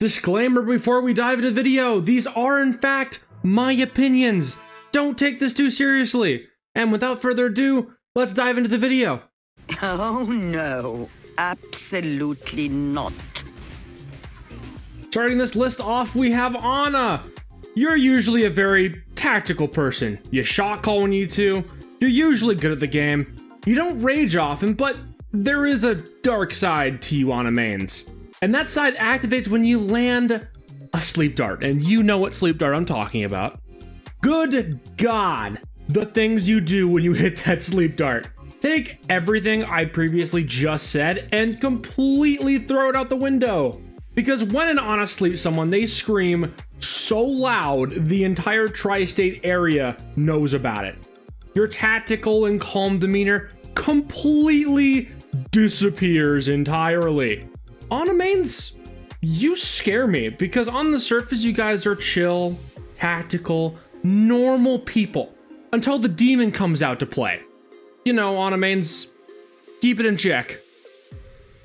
Disclaimer before we dive into the video, these are in fact my opinions. Don't take this too seriously. And without further ado, let's dive into the video. Oh no, absolutely not. Starting this list off, we have Ana. You're usually a very tactical person. You shot call when you need to. You're usually good at the game. You don't rage often, but there is a dark side to you Ana mains. And that side activates when you land a sleep dart. And you know what sleep dart I'm talking about. Good God, the things you do when you hit that sleep dart. Take everything I previously just said and completely throw it out the window. Because when an Ana sleeps someone, they scream so loud the entire tri-state area knows about it. Your tactical and calm demeanor completely disappears entirely. Ana mains, you scare me because on the surface you guys are chill, tactical, normal people until the demon comes out to play. You know, Ana mains, keep it in check.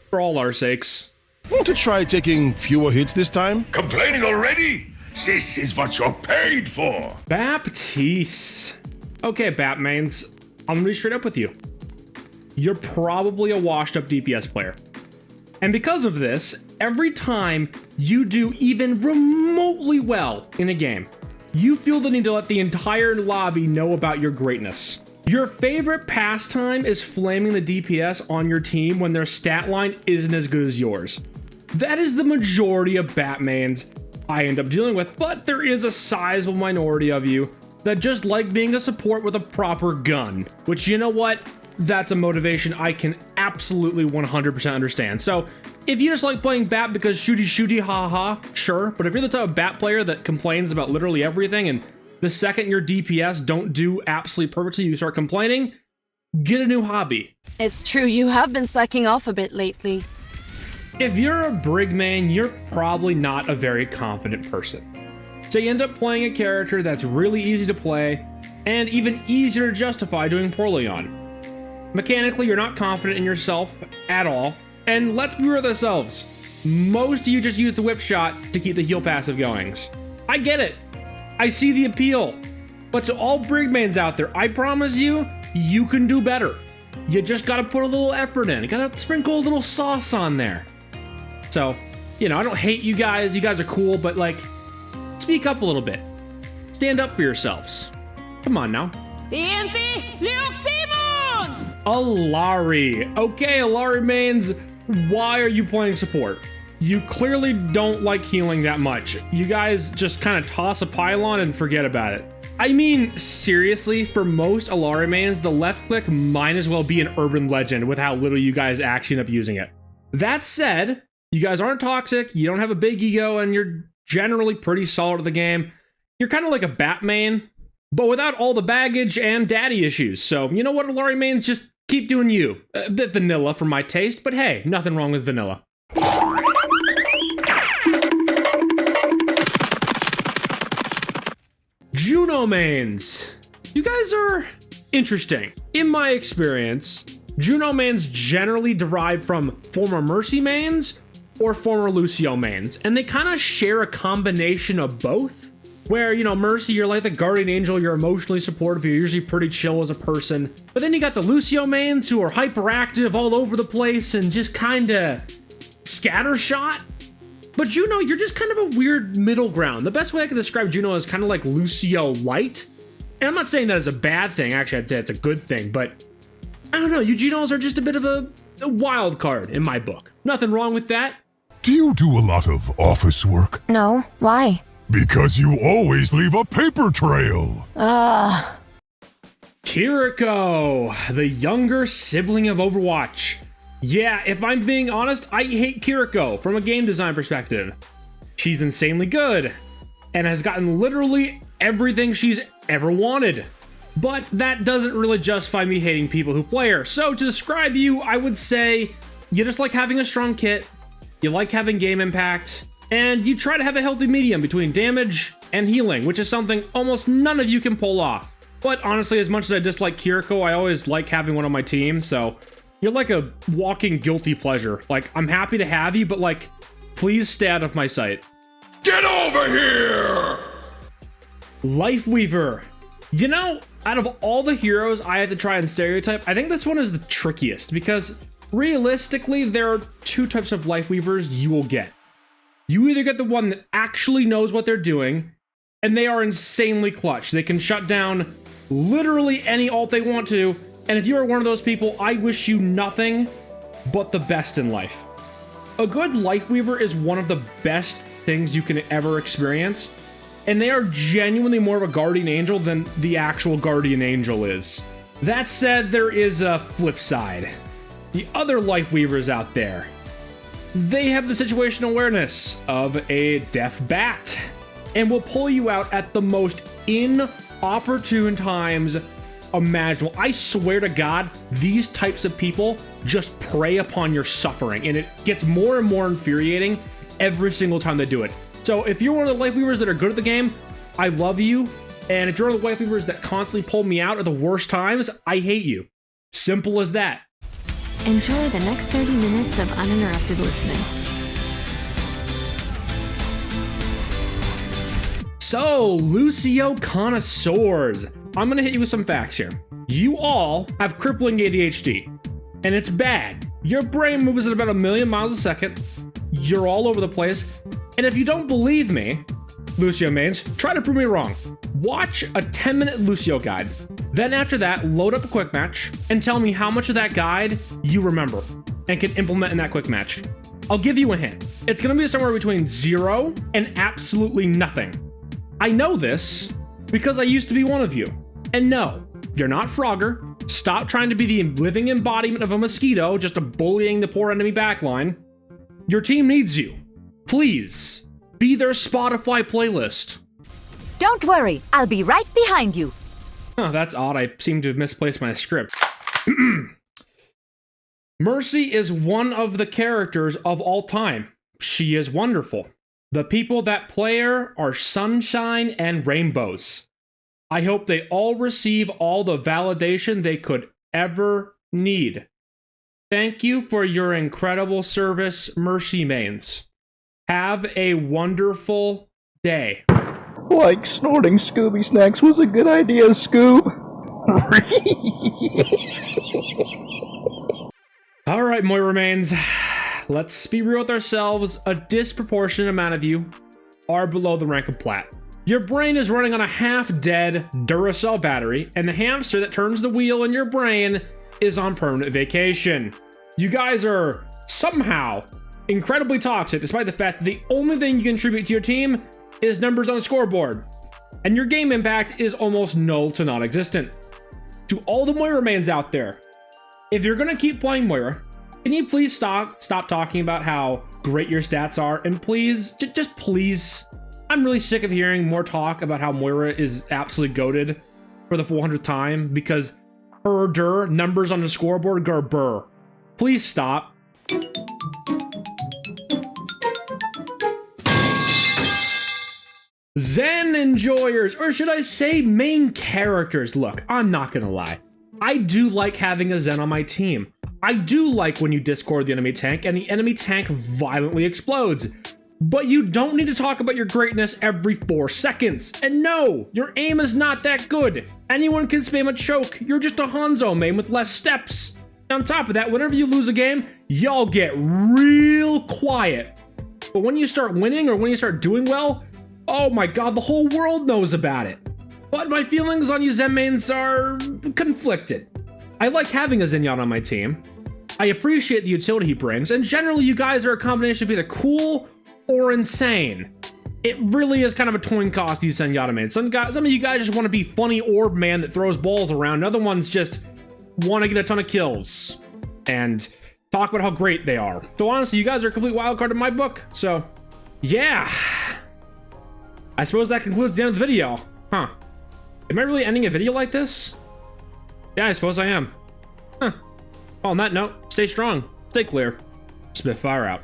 For all our sakes. Want to try taking fewer hits this time? Complaining already? This is what you're paid for. Baptiste. Okay, Bat mains, I'm gonna be straight up with you. You're probably a washed up DPS player. And because of this, every time you do even remotely well in a game, you feel the need to let the entire lobby know about your greatness. Your favorite pastime is flaming the DPS on your team when their stat line isn't as good as yours. That is the majority of Batmans I end up dealing with, but there is a sizable minority of you that just like being a support with a proper gun, which, you know what? That's a motivation I can absolutely 100% understand. So if you just like playing Bat because shooty ha, sure. But if you're the type of Bat player that complains about literally everything and the second your DPS don't do absolutely perfectly, you start complaining, get a new hobby. It's true, you have been slacking off a bit lately. If you're a Brig main, you're probably not a very confident person. So you end up playing a character that's really easy to play and even easier to justify doing poorly on. Mechanically, you're not confident in yourself at all. And let's be real with ourselves. Most of you just use the whip shot to keep the heal passive goings. I get it. I see the appeal. But to all Brig mains out there, I promise you, you can do better. You just gotta put a little effort in. You gotta sprinkle a little sauce on there. So, you know, I don't hate you guys. You guys are cool, but like, speak up a little bit. Stand up for yourselves. Come on now. Illari. Okay, Illari mains, why are you playing support? You clearly don't like healing that much. You guys just kind of toss a pylon and forget about it. I mean, seriously, for most Illari mains, the left click might as well be an urban legend with how little you guys actually end up using it. That said, you guys aren't toxic, you don't have a big ego, and you're generally pretty solid at the game. You're kind of like a Bat main, but without all the baggage and daddy issues. So, you know what, Illari mains, just keep doing you. A bit vanilla for my taste, but hey, nothing wrong with vanilla. Juno mains. You guys are interesting. In my experience, Juno mains generally derive from former Mercy mains or former Lucio mains, and they kind of share a combination of both. Where, you know, Mercy, you're like the guardian angel, you're emotionally supportive, you're usually pretty chill as a person. But then you got the Lucio mains who are hyperactive all over the place and just kinda scattershot. But Juno, you're just kind of a weird middle ground. The best way I can describe Juno is kind of like Lucio light. And I'm not saying that as a bad thing, actually I'd say it's a good thing, but I don't know, you Junos are just a bit of a wild card in my book. Nothing wrong with that. Do you do a lot of office work? No, why? Because you always leave a paper trail. Kiriko, the younger sibling of Overwatch. Yeah, if I'm being honest, I hate Kiriko from a game design perspective. She's insanely good and has gotten literally everything she's ever wanted. But that doesn't really justify me hating people who play her. So to describe you, I would say you just like having a strong kit, you like having game impact, and you try to have a healthy medium between damage and healing, which is something almost none of you can pull off. But honestly, as much as I dislike Kiriko, I always like having one on my team, so you're like a walking guilty pleasure. Like, I'm happy to have you, but like, Please stay out of my sight. Get over here! LifeWeaver. You know, out of all the heroes I had to try and stereotype, I think this one is the trickiest because realistically, there are two types of LifeWeavers you will get. You either get the one that actually knows what they're doing, and they are insanely clutch. They can shut down literally any ult they want to, and if you are one of those people, I wish you nothing but the best in life. A good LifeWeaver is one of the best things you can ever experience, and they are genuinely more of a guardian angel than the actual guardian angel is. That said, there is a flip side. The other LifeWeavers out there, they have the situational awareness of a deaf bat and will pull you out at the most inopportune times imaginable. I swear to God, these types of people just prey upon your suffering, and it gets more and more infuriating every single time they do it. So if you're one of the LifeWeavers that are good at the game, I love you. And if you're one of the LifeWeavers that constantly pull me out at the worst times, I hate you. Simple as that. Enjoy the next 30 minutes of uninterrupted listening. So, Lucio connoisseurs, I'm gonna hit you with some facts here. You all have crippling ADHD, and it's bad. Your brain moves at about 1,000,000 miles a second. You're all over the place. And if you don't believe me, Lucio mains, try to prove me wrong. Watch a 10-minute Lucio guide. Then after that, load up a quick match and tell me how much of that guide you remember and can implement in that quick match. I'll give you a hint. It's gonna be somewhere between 0 and absolutely nothing. I know this because I used to be one of you. And no, you're not Frogger. Stop trying to be the living embodiment of a mosquito, just bullying the poor enemy backline. Your team needs you. Please, be their Spotify playlist. Don't worry, I'll be right behind you. Huh, that's odd. I seem to have misplaced my script. Mercy is one of the characters of all time. She is wonderful. The people that play her are sunshine and rainbows. I hope they all receive all the validation they could ever need. Thank you for your incredible service, Mercy mains. Have a wonderful day. Like snorting Scooby Snacks was a good idea, Scoob. All right, Moira mains. Let's be real with ourselves. A disproportionate amount of you are below the rank of Plat. Your brain is running on a half-dead Duracell battery, and the hamster that turns the wheel in your brain is on permanent vacation. You guys are somehow incredibly toxic, despite the fact that the only thing you contribute to your team is numbers on a scoreboard, and your game impact is almost null to non-existent. To all the Moira mains out there, if you're gonna keep playing Moira, can you please stop talking about how great your stats are, and please, just please, I'm really sick of hearing more talk about how Moira is absolutely goated for the 400th time because her numbers on the scoreboard go burr. Please stop. Zen enjoyers, or should I say main characters. Look, I'm not gonna lie. I do like having a Zen on my team. I do like when you discord the enemy tank and the enemy tank violently explodes. But you don't need to talk about your greatness every 4 seconds. And no, your aim is not that good. Anyone can spam a choke. You're just a Hanzo main with less steps. And on top of that, whenever you lose a game, y'all get real quiet. But when you start winning or when you start doing well, oh my god, the whole world knows about it. But my feelings on you Zen mains are conflicted. I like having a Zenyatta on my team. I appreciate the utility he brings, and generally you guys are a combination of either cool or insane. It really is kind of a coin toss, these Zenyatta mains. Some of you guys just want to be funny orb man that throws balls around, and other ones just want to get a ton of kills and talk about how great they are. So honestly, you guys are a complete wild card in my book. So yeah, I suppose that concludes the end of the video. Huh? Am I really ending a video like this? Yeah, I suppose I am. Huh. On that note, stay strong, stay clear. Spitfire out.